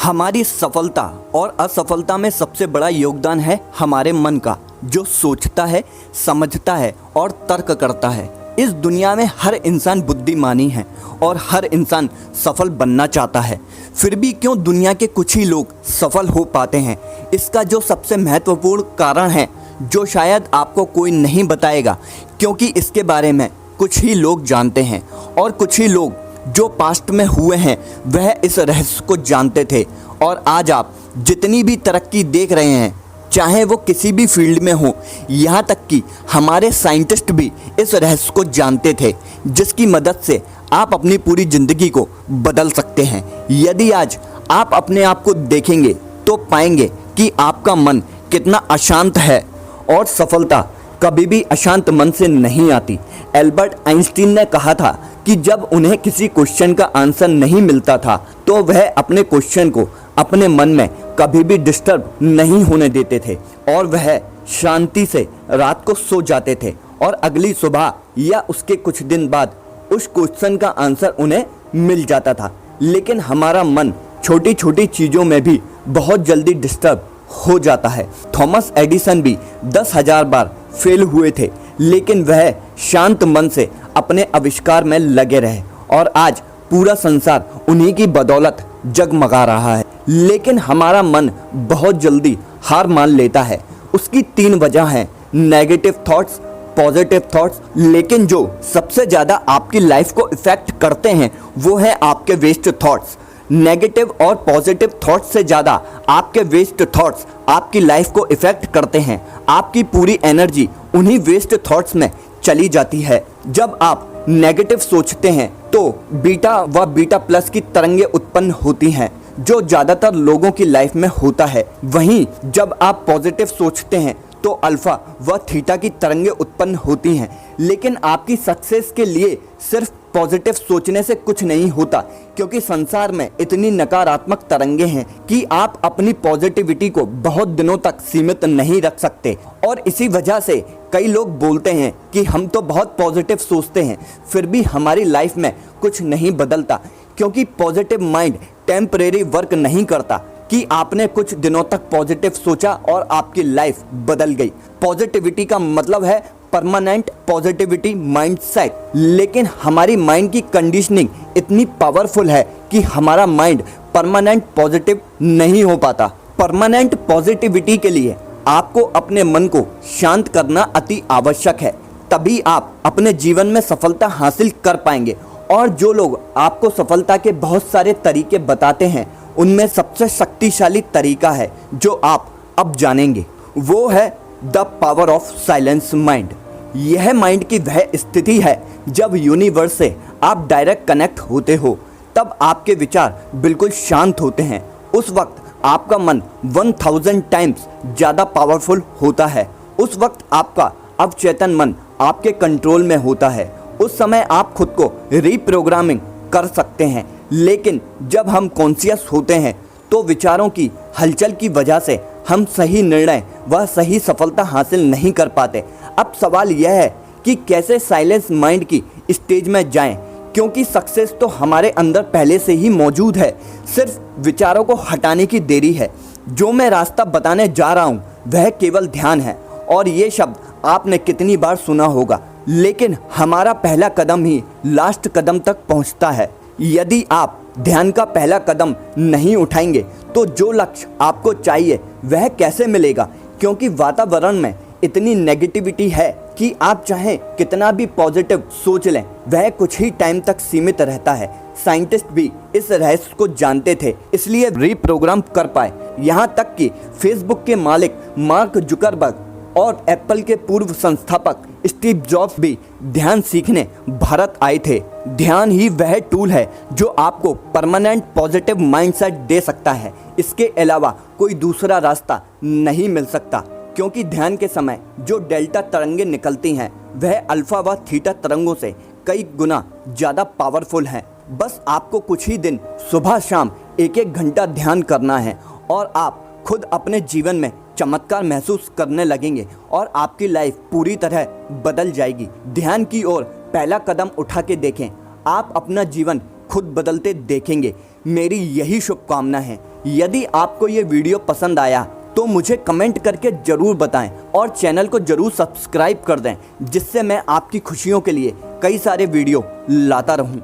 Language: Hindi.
हमारी सफलता और असफलता में सबसे बड़ा योगदान है हमारे मन का, जो सोचता है, समझता है और तर्क करता है। इस दुनिया में हर इंसान बुद्धिमानी है और हर इंसान सफल बनना चाहता है। फिर भी क्यों दुनिया के कुछ ही लोग सफल हो पाते हैं? इसका जो सबसे महत्वपूर्ण कारण है, जो शायद आपको कोई नहीं बताएगा, क्योंकि इसके बारे में कुछ ही लोग जानते हैं और कुछ ही लोग जो पास्ट में हुए हैं वह इस रहस्य को जानते थे। और आज आप जितनी भी तरक्की देख रहे हैं, चाहे वो किसी भी फील्ड में हो, यहाँ तक कि हमारे साइंटिस्ट भी इस रहस्य को जानते थे, जिसकी मदद से आप अपनी पूरी ज़िंदगी को बदल सकते हैं। यदि आज आप अपने आप को देखेंगे तो पाएंगे कि आपका मन कितना अशांत है और सफलता कभी भी अशांत मन से नहीं आती। एल्बर्ट आइंस्टीन ने कहा था कि जब उन्हें किसी क्वेश्चन का आंसर नहीं मिलता था तो वह अपने क्वेश्चन को अपने मन में कभी भी डिस्टर्ब नहीं होने देते थे और वह शांति से रात को सो जाते थे और अगली सुबह या उसके कुछ दिन बाद उस क्वेश्चन का आंसर उन्हें मिल जाता था। लेकिन हमारा मन छोटी छोटी चीज़ों में भी बहुत जल्दी डिस्टर्ब हो जाता है। थॉमस एडिसन भी 10,000 बार फेल हुए थे, लेकिन वह शांत मन से अपने आविष्कार में लगे रहे और आज पूरा संसार उन्हीं की बदौलत जगमगा रहा है। लेकिन हमारा मन बहुत जल्दी हार मान लेता है। उसकी 3 वजह हैं: नेगेटिव थॉट्स, पॉजिटिव थॉट्स, लेकिन जो सबसे ज़्यादा आपकी लाइफ को इफ़ेक्ट करते हैं वो है आपके वेस्ट थॉट्स। नेगेटिव और पॉजिटिव थॉट्स से ज़्यादा आपके वेस्ट थॉट्स आपकी लाइफ को इफ़ेक्ट करते हैं। आपकी पूरी एनर्जी उन्हीं वेस्ट थॉट्स में चली जाती है। जब आप नेगेटिव सोचते हैं तो बीटा व बीटा प्लस की तरंगें उत्पन्न होती हैं, जो ज़्यादातर लोगों की लाइफ में होता है। वहीं जब आप पॉजिटिव सोचते हैं तो अल्फा व थीटा की तरंगें उत्पन्न होती हैं। लेकिन आपकी सक्सेस के लिए सिर्फ पॉजिटिव सोचने से कुछ नहीं होता, क्योंकि संसार में इतनी नकारात्मक तरंगें हैं कि आप अपनी पॉजिटिविटी को बहुत दिनों तक सीमित नहीं रख सकते। और इसी वजह से कई लोग बोलते हैं कि हम तो बहुत पॉजिटिव सोचते हैं, फिर भी हमारी लाइफ में कुछ नहीं बदलता, क्योंकि पॉजिटिव माइंड टेम्परेरी वर्क नहीं करता कि आपने कुछ दिनों तक पॉजिटिव सोचा और आपकी लाइफ बदल गई। पॉजिटिविटी का मतलब है परमानेंट पॉजिटिविटी माइंडसेट। लेकिन हमारी माइंड की कंडीशनिंग इतनी पावरफुल है कि हमारा माइंड परमानेंट पॉजिटिव नहीं हो पाता। परमानेंट पॉजिटिविटी के लिए आपको अपने मन को शांत करना अति आवश्यक है, तभी आप अपने जीवन में सफलता हासिल कर पाएंगे। और जो लोग आपको सफलता के बहुत सारे तरीके बताते हैं, उनमें सबसे शक्तिशाली तरीका है जो आप अब जानेंगे, वो है the power of silence mind. यह माइंड की वह स्थिति है जब यूनिवर्स से आप डायरेक्ट कनेक्ट होते हो। तब आपके विचार बिल्कुल शांत होते हैं। उस वक्त आपका मन 1000 टाइम्स ज़्यादा पावरफुल होता है। उस वक्त आपका अवचेतन मन आपके कंट्रोल में होता है। उस समय आप खुद को रीप्रोग्रामिंग कर सकते हैं। लेकिन जब हम कॉन्शियस होते हैं तो विचारों की हलचल की वजह से हम सही निर्णय व सही सफलता हासिल नहीं कर पाते। अब सवाल यह है कि कैसे साइलेंस माइंड की स्टेज में जाएं, क्योंकि सक्सेस तो हमारे अंदर पहले से ही मौजूद है, सिर्फ विचारों को हटाने की देरी है। जो मैं रास्ता बताने जा रहा हूँ वह केवल ध्यान है, और ये शब्द आपने कितनी बार सुना होगा, लेकिन हमारा पहला कदम ही लास्ट कदम तक पहुँचता है। यदि आप ध्यान का पहला कदम नहीं उठाएंगे तो जो लक्ष्य आपको चाहिए वह कैसे मिलेगा, क्योंकि वातावरण में इतनी नेगेटिविटी है कि आप चाहें कितना भी पॉजिटिव सोच लें, वह कुछ ही टाइम तक सीमित रहता है। साइंटिस्ट भी इस रहस्य को जानते थे, इसलिए रीप्रोग्राम कर पाए। यहाँ तक कि फेसबुक के मालिक मार्क जुकरबर्ग और एप्पल के पूर्व संस्थापक स्टीव जॉब्स भी ध्यान सीखने भारत आए थे। ध्यान ही वह टूल है जो आपको परमानेंट पॉजिटिव माइंडसेट दे सकता है। इसके अलावा कोई दूसरा रास्ता नहीं मिल सकता, क्योंकि ध्यान के समय जो डेल्टा तरंगें निकलती हैं वह अल्फा व थीटा तरंगों से कई गुना ज़्यादा पावरफुल हैं। बस आपको कुछ ही दिन सुबह शाम 1-1 घंटा ध्यान करना है और आप खुद अपने जीवन में चमत्कार महसूस करने लगेंगे और आपकी लाइफ पूरी तरह बदल जाएगी। ध्यान की ओर पहला कदम उठा के देखें, आप अपना जीवन खुद बदलते देखेंगे। मेरी यही शुभकामना है यदि आपको ये वीडियो पसंद आया तो मुझे कमेंट करके ज़रूर बताएं और चैनल को ज़रूर सब्सक्राइब कर दें, जिससे मैं आपकी खुशियों के लिए कई सारे वीडियो लाता रहूं।